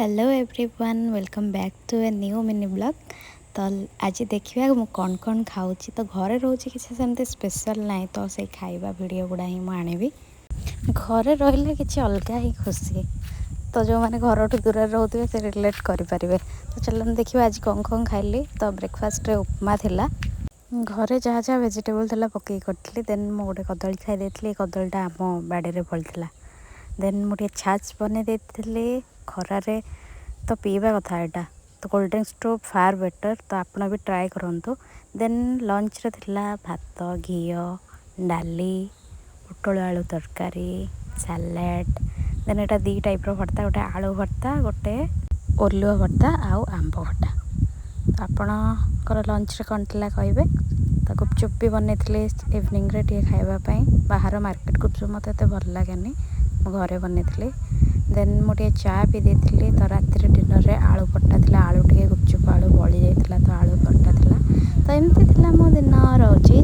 Hello everyone, welcome back to a new mini blog. तो आज देखिए मु कौन कौन खाऊँ। तो घरे रोचे किसी सेमती स्पेशल ना, तो से खाइबा वीडियो गुड़ा ही मुझे घरे रहिले किसी अलग ही खुशी। तो जो मैंने घर दूर रोते से रिलेट करें। तो चलो देखिए आज कौन कौन खाइली। तो ब्रेकफास्ट रे उपमा थिला, घरे जहाँ जहाँ वेजिटेबल थिला पकई करी। देन मु गोटे कदली खाई कदलीटा आम बाड़ी फलता। देन मुझे छाछ बन खरारे तो पीवा कथा यहाँ। तो cold drinks too far better, तो आपड़ भी ट्राए करूँ। देन लंच रे थिला भात घी डाली पोटल आलू तरकारी सालाड। देन यहाँ दी टाइप भर्ता, गोटे आलू भर्ता, गोटे ओलुआ भर्ता आउ आंब खटा। तो आपणकर लंच रे कौन थिला कहे। तो गुपचुप भी बन इवनिंग रे टे खावाई। बाहर मार्केट गुपचुप मत भल लगे, घरे बन। देन मुझे चा पी देती। तो राति डिनर रे आलू पट्टा था, आलू टे गुपचुप आलू बड़ी जाता, तो आलू पट्टा था। तो एमती मो दिन रोचे।